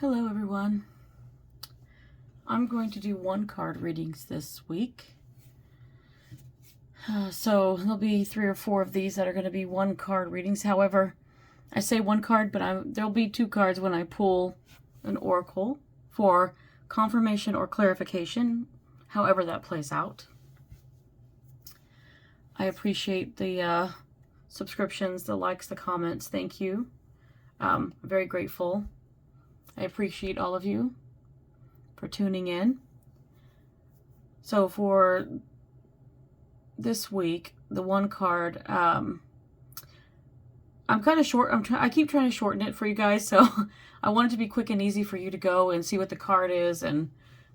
Hello everyone. I'm going to do one card readings this week. So there'll be 3 or 4 of these that are going to be one card readings. However, I say one card, but there'll be 2 cards when I pull an oracle for confirmation or clarification, however that plays out. I appreciate the subscriptions, the likes, the comments. Thank you. I'm very grateful. I appreciate all of you for tuning in. So for this week, the one card, I'm kind of short. I keep trying to shorten it for you guys, so I want it to be quick and easy for you to go and see what the card is and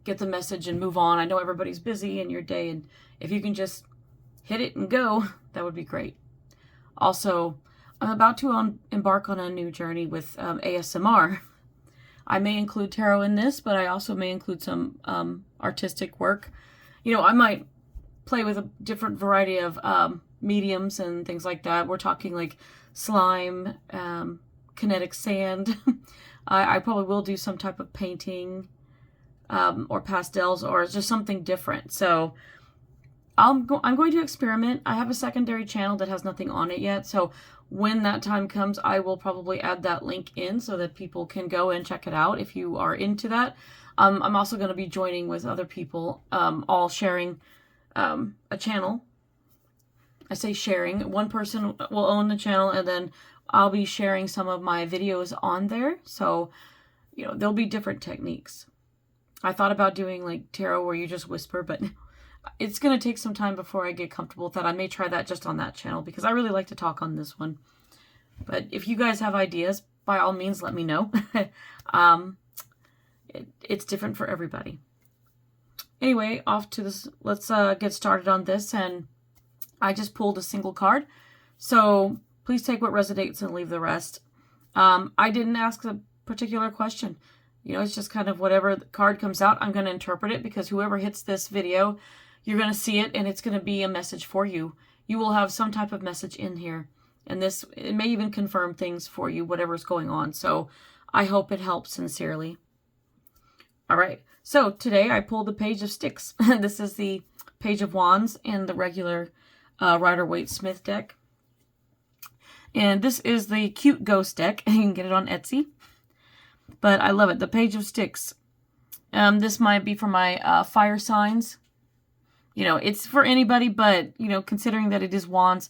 get the message and move on. I know everybody's busy in your day, and if you can just hit it and go, that would be great. Also, I'm about to embark on a new journey with ASMR. I may include tarot in this, but I also may include some artistic work. You know, I might play with a different variety of mediums and things like that. We're talking like slime, kinetic sand. I probably will do some type of painting or pastels or just something different. So I'm going to experiment. I have a secondary channel that has nothing on it yet. So when that time comes, I will probably add that link in so that people can go and check it out if you are into that. I'm also going to be joining with other people, all sharing a channel. I say sharing. One person will own the channel, and then I'll be sharing some of my videos on there. So, you know, there'll be different techniques. I thought about doing like tarot where you just whisper, but it's going to take some time before I get comfortable with that. I may try that just on that channel because I really like to talk on this one. But if you guys have ideas, by all means, let me know. It's different for everybody. Anyway, off to this. Let's get started on this. And I just pulled a single card. So please take what resonates and leave the rest. I didn't ask a particular question. You know, it's just kind of whatever the card comes out, I'm going to interpret it because whoever hits this video, you're going to see it and it's going to be a message for you. You will have some type of message in here. And this, it may even confirm things for you, whatever's going on. So I hope it helps sincerely. All right. So today I pulled the Page of Sticks. This is the Page of Wands in the regular Rider-Waite-Smith deck. And this is the cute ghost deck. You can get it on Etsy. But I love it. The Page of Sticks. This might be for my fire signs. You know, it's for anybody, but, you know, considering that it is wands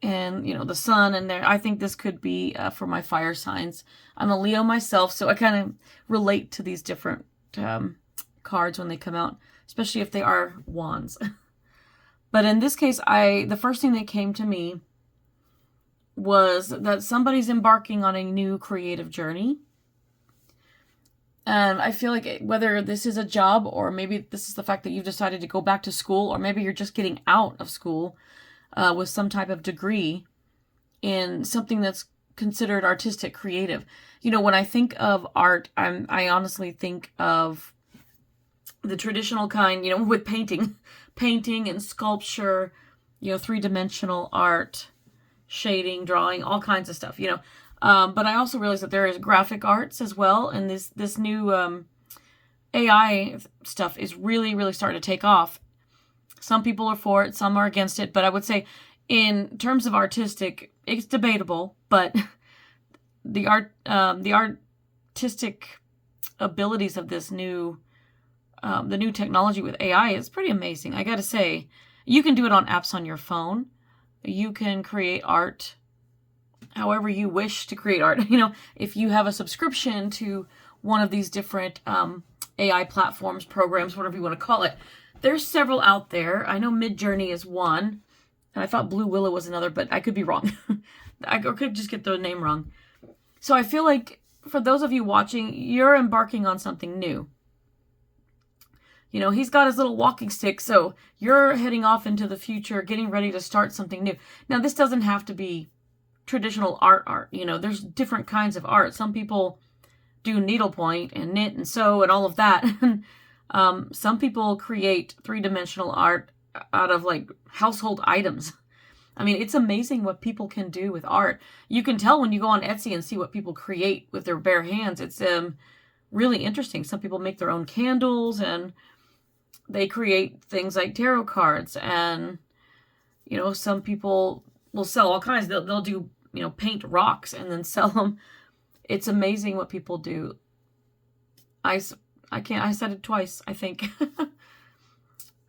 and, you know, the sun and there, I think this could be for my fire signs. I'm a Leo myself, so I kind of relate to these different cards when they come out, especially if they are wands. But in this case, the first thing that came to me was that somebody's embarking on a new creative journey. And I feel like whether this is a job or maybe this is the fact that you've decided to go back to school, or maybe you're just getting out of school with some type of degree in something that's considered artistic, creative. You know, when I think of art, I honestly think of the traditional kind, you know, with painting and sculpture, you know, 3-dimensional art, shading, drawing, all kinds of stuff, you know. But I also realized that there is graphic arts as well. And this new AI stuff is really, really starting to take off. Some people are for it, some are against it. But I would say in terms of artistic, it's debatable. But the artistic abilities of this new, the new technology with AI is pretty amazing. I got to say, you can do it on apps on your phone. You can create art however you wish to create art. You know, if you have a subscription to one of these different AI platforms, programs, whatever you want to call it, there's several out there. I know Midjourney is one, and I thought Blue Willow was another, but I could be wrong. I could just get the name wrong. So I feel like for those of you watching, you're embarking on something new. You know, he's got his little walking stick, so you're heading off into the future, getting ready to start something new. Now, this doesn't have to be traditional art. You know, there's different kinds of art. Some people do needlepoint and knit and sew and all of that. Some people create 3-dimensional art out of like household items. I mean, it's amazing what people can do with art. You can tell when you go on Etsy and see what people create with their bare hands. It's really interesting. Some people make their own candles, and they create things like tarot cards, and, you know, some people will sell all kinds. They'll do, you know, paint rocks and then sell them. It's amazing what people do. I said it twice, I think.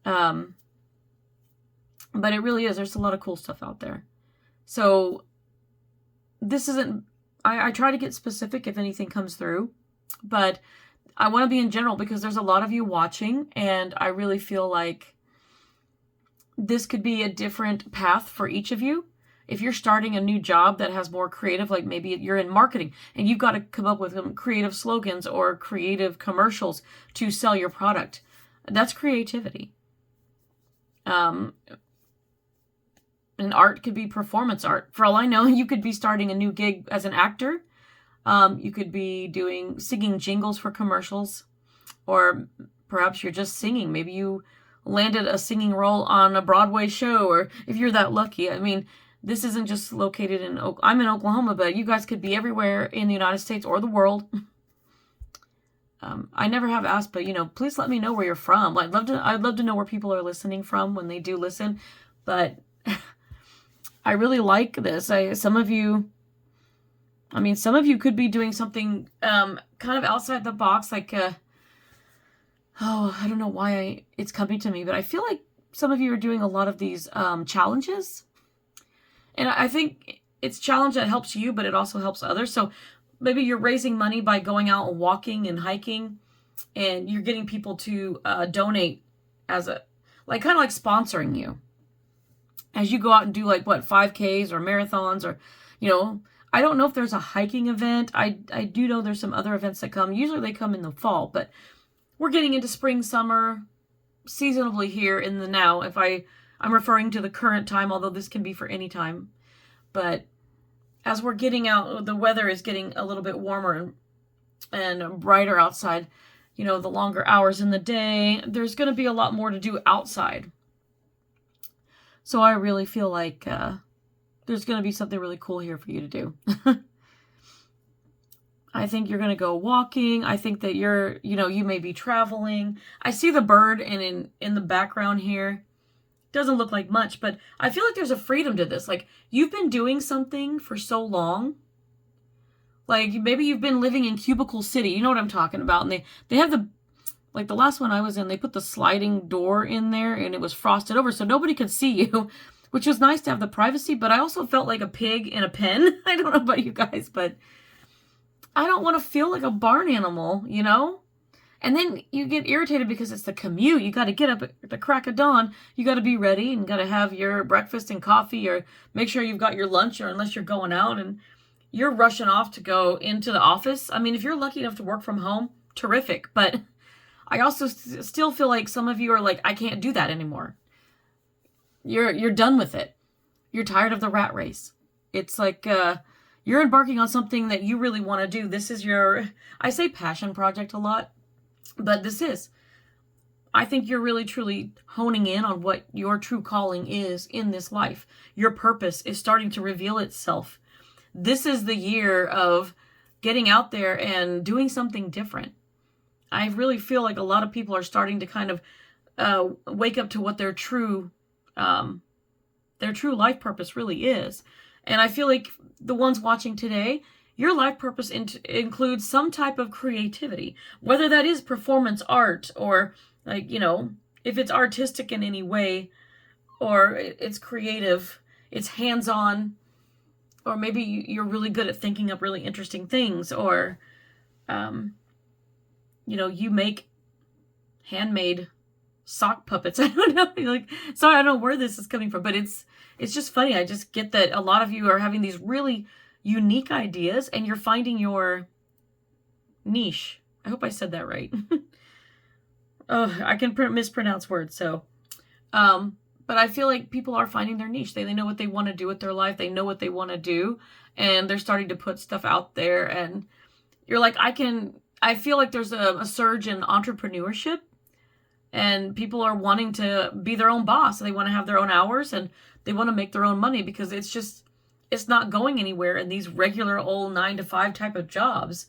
But it really is. There's a lot of cool stuff out there. So this isn't, I try to get specific if anything comes through, but I want to be in general because there's a lot of you watching, and I really feel like this could be a different path for each of you. If you're starting a new job that has more creative, like maybe you're in marketing and you've got to come up with some creative slogans or creative commercials to sell your product, that's creativity. And art could be performance art. For all I know, you could be starting a new gig as an actor. You could be singing jingles for commercials, or perhaps you're just singing. Maybe you landed a singing role on a Broadway show, or if you're that lucky. I mean, this isn't just located in, I'm in Oklahoma, but you guys could be everywhere in the United States or the world. I never have asked, but, you know, please let me know where you're from. I'd love to know where people are listening from when they do listen. But I really like this. Some of you could be doing something kind of outside the box, like, I don't know why it's coming to me, but I feel like some of you are doing a lot of these challenges. And I think it's a challenge that helps you, but it also helps others. So maybe you're raising money by going out and walking and hiking, and you're getting people to donate as kind of like sponsoring you as you go out and do 5Ks or marathons, or, you know, I don't know if there's a hiking event. I do know there's some other events that come. Usually they come in the fall, but we're getting into spring, summer, seasonably here in the now. I'm referring to the current time, although this can be for any time. But as we're getting out, the weather is getting a little bit warmer and brighter outside. You know, the longer hours in the day, there's going to be a lot more to do outside. So I really feel like there's going to be something really cool here for you to do. I think you're going to go walking. I think that you may be traveling. I see the bird in the background here. Doesn't look like much, but I feel like there's a freedom to this. Like, you've been doing something for so long. Like, maybe you've been living in Cubicle City. You know what I'm talking about. And they have the last one I was in, they put the sliding door in there and it was frosted over so nobody could see you, which was nice to have the privacy, but I also felt like a pig in a pen. I don't know about you guys, but I don't want to feel like a barn animal, you know? And then you get irritated because it's the commute. You got to get up at the crack of dawn. You got to be ready and got to have your breakfast and coffee, or make sure you've got your lunch, or unless you're going out and you're rushing off to go into the office. I mean, if you're lucky enough to work from home, terrific. But I also still feel like some of you are like, I can't do that anymore. You're done with it. You're tired of the rat race. It's like you're embarking on something that you really want to do. This is I say passion project a lot. But I think you're really truly honing in on what your true calling is in this life. Your purpose is starting to reveal itself. This is the year of getting out there and doing something different. I really feel like a lot of people are starting to kind of wake up to what their true life purpose really is. And I feel like the ones watching today, your life purpose includes some type of creativity, whether that is performance art, or if it's artistic in any way, or it's creative, it's hands-on, or maybe you're really good at thinking up really interesting things, or, you make handmade sock puppets. I don't know. Sorry, I don't know where this is coming from, but it's just funny. I just get that a lot of you are having these really unique ideas, and you're finding your niche. I hope I said that right. Oh, I can mispronounce words. So, but I feel like people are finding their niche. They know what they want to do with their life. They know what they want to do, and they're starting to put stuff out there. And you're like, I feel like there's a surge in entrepreneurship, and people are wanting to be their own boss. They want to have their own hours, and they want to make their own money, because it's not going anywhere in these regular old 9-to-5 type of jobs.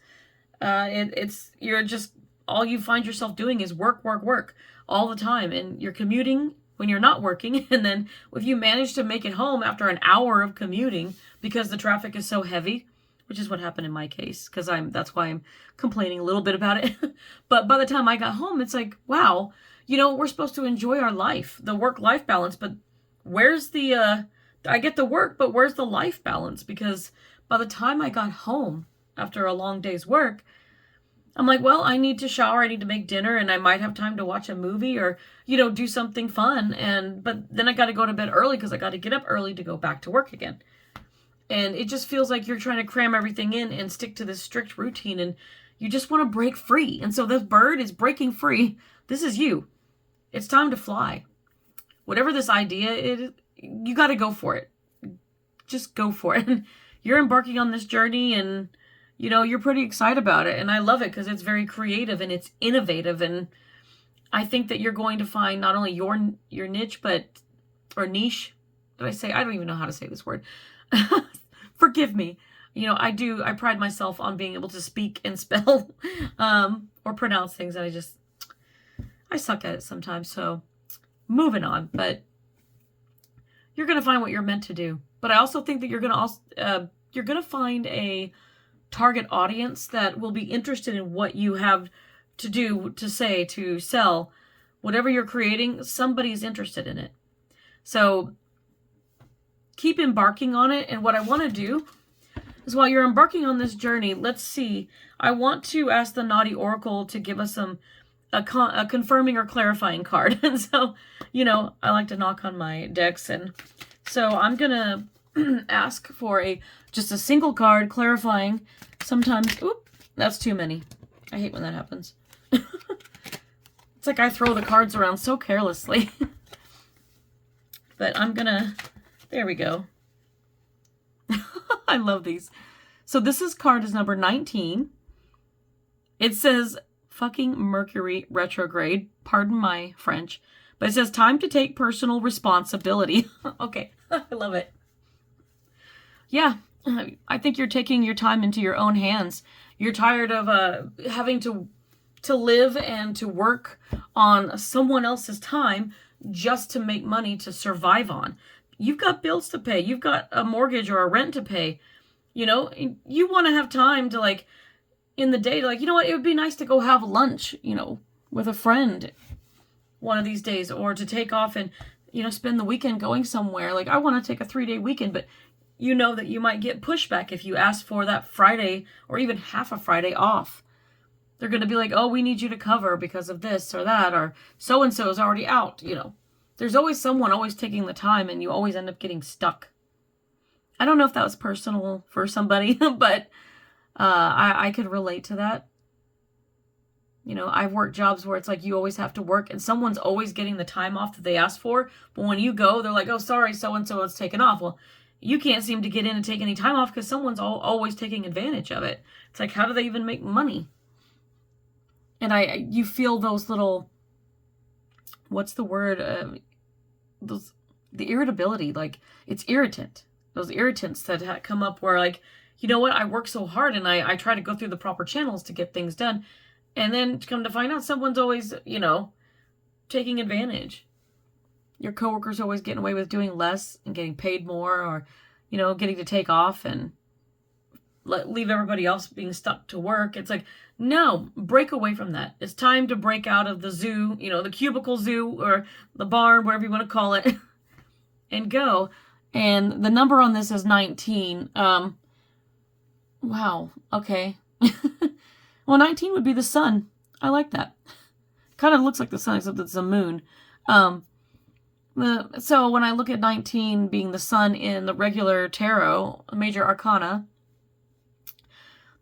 You're just, all you find yourself doing is work, work, work all the time. And you're commuting when you're not working. And then if you manage to make it home after an hour of commuting because the traffic is so heavy, which is what happened in my case, because that's why I'm complaining a little bit about it. But by the time I got home, it's like, wow, we're supposed to enjoy our life, the work-life balance, but where's I get the work, but where's the life balance? Because by the time I got home after a long day's work, I'm like, well, I need to shower, I need to make dinner, and I might have time to watch a movie or, do something fun. But then I got to go to bed early because I got to get up early to go back to work again. And it just feels like you're trying to cram everything in and stick to this strict routine, and you just want to break free. And so this bird is breaking free. This is you. It's time to fly. Whatever this idea is, you got to go for it. Just go for it. You're embarking on this journey, and you're pretty excited about it. And I love it because it's very creative and it's innovative. And I think that you're going to find not only your niche, or niche. Did I say? I don't even know how to say this word. Forgive me. I pride myself on being able to speak and spell or pronounce things, and I suck at it sometimes. So moving on, but you're going to find what you're meant to do. But I also think that you're going to find a target audience that will be interested in what you have to do, to say, to sell. Whatever you're creating, somebody's interested in it. So keep embarking on it. And what I want to do is, while you're embarking on this journey, let's see. I want to ask the Naughty Oracle to give us a confirming or clarifying card. And so, I like to knock on my decks. And so I'm going to ask for just a single card clarifying. Sometimes, oop, that's too many. I hate when that happens. It's like I throw the cards around so carelessly. But I'm going to... There we go. I love these. So card is number 19. It says fucking Mercury retrograde. Pardon my French. But it says time to take personal responsibility. Okay. I love it. Yeah. I think you're taking your time into your own hands. You're tired of having to live and to work on someone else's time just to make money to survive on. You've got bills to pay. You've got a mortgage or a rent to pay. You want to have time to, in the day, to, it would be nice to go have lunch, with a friend one of these days, or to take off and, spend the weekend going somewhere. I want to take a 3-day weekend, but that you might get pushback if you ask for that Friday or even half a Friday off. They're going to be like, oh, we need you to cover because of this or that, or so-and-so is already out, There's always someone always taking the time, and you always end up getting stuck. I don't know if that was personal for somebody, but I could relate to that. I've worked jobs where it's like you always have to work, and someone's always getting the time off that they asked for. But when you go, they're like, oh, sorry, so-and-so is taken off. Well, you can't seem to get in and take any time off because someone's always taking advantage of it. It's like, how do they even make money? And you feel those little... What's the word? The irritability, it's irritant. Those irritants that come up where, what? I work so hard and I try to go through the proper channels to get things done. And then come to find out someone's always, taking advantage. Your coworker's always getting away with doing less and getting paid more, or, getting to take off and leave everybody else being stuck to work. It's like, no, break away from that. It's time to break out of the zoo, the cubicle zoo or the barn, whatever you want to call it, and go. And the number on this is 19. Wow. Okay. Well, 19 would be the sun. I like that. Kind of looks like the sun, except it's a moon. So when I look at 19 being the sun in the regular tarot, major arcana,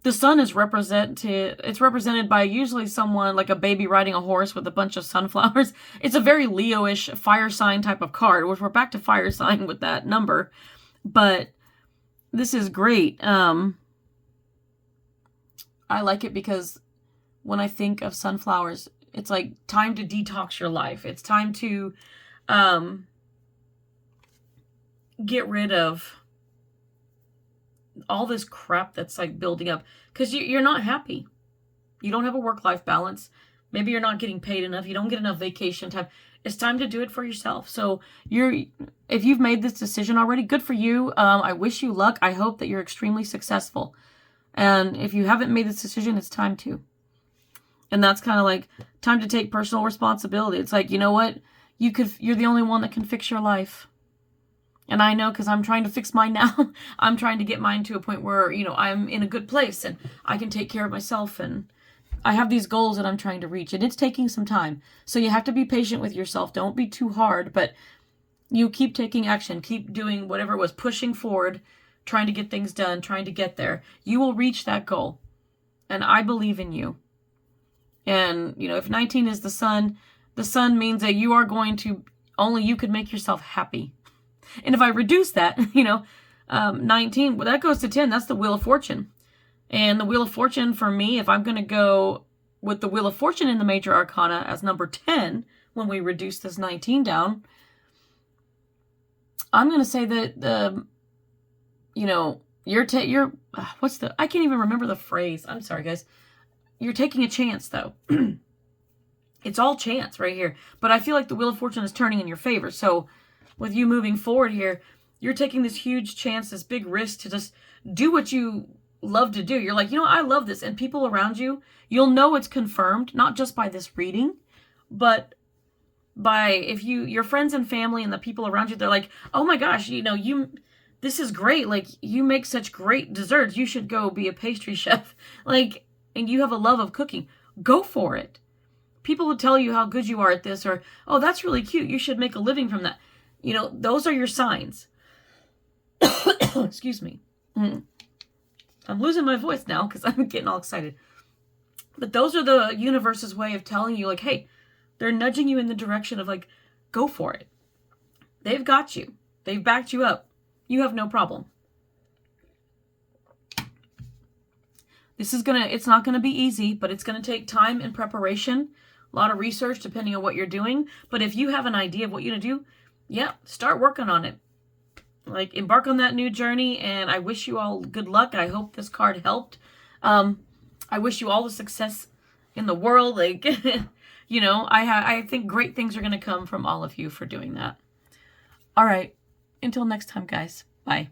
the sun is represented by usually someone like a baby riding a horse with a bunch of sunflowers. It's a very Leo-ish fire sign type of card, which we're back to fire sign with that number. But this is great. I like it because when I think of sunflowers, it's like time to detox your life. It's time to get rid of all this crap that's building up, because you're not happy. You don't have a work-life balance. Maybe you're not getting paid enough. You don't get enough vacation time. It's time to do it for yourself. So if you've made this decision already, good for you. I wish you luck. I hope that you're extremely successful. And if you haven't made this decision, it's time to. And that's kind of like time to take personal responsibility. It's like, you know what? You're the only one that can fix your life. And I know, because I'm trying to fix mine now. I'm trying to get mine to a point where, I'm in a good place and I can take care of myself, and I have these goals that I'm trying to reach, and it's taking some time. So you have to be patient with yourself. Don't be too hard, but you keep taking action. Keep doing whatever it was, pushing forward, trying to get things done, trying to get there. You will reach that goal. And I believe in you. And, if 19 is the sun means that you are going to, only you could make yourself happy. And if I reduce that, 19, well, that goes to 10. That's the Wheel of Fortune. And the Wheel of Fortune for me, if I'm going to go with the Wheel of Fortune in the Major Arcana as number 10, when we reduce this 19 down, I'm going to say that, I can't even remember the phrase. I'm sorry, guys. You're taking a chance, though. It's all chance right here. But I feel like the Wheel of Fortune is turning in your favor. So with you moving forward here, you're taking this huge chance, this big risk to just do what you love to do. You're like, I love this. And people around you, you'll know it's confirmed, not just by this reading, but by your friends and family and the people around you, they're like, oh my gosh, this is great. Like, you make such great desserts. You should go be a pastry chef. Like, and you have a love of cooking. Go for it. People will tell you how good you are at this, or, oh, that's really cute. You should make a living from that. Those are your signs. Excuse me. I'm losing my voice now because I'm getting all excited. But those are the universe's way of telling you, like, hey, they're nudging you in the direction of, like, go for it. They've got you. They've backed you up. You have no problem. It's not going to be easy, but it's going to take time and preparation, a lot of research depending on what you're doing. But if you have an idea of what you're going to do, yeah, start working on it. Like, embark on that new journey, and I wish you all good luck. I hope this card helped. I wish you all the success in the world. Like, I think great things are going to come from all of you for doing that. All right. Until next time, guys. Bye.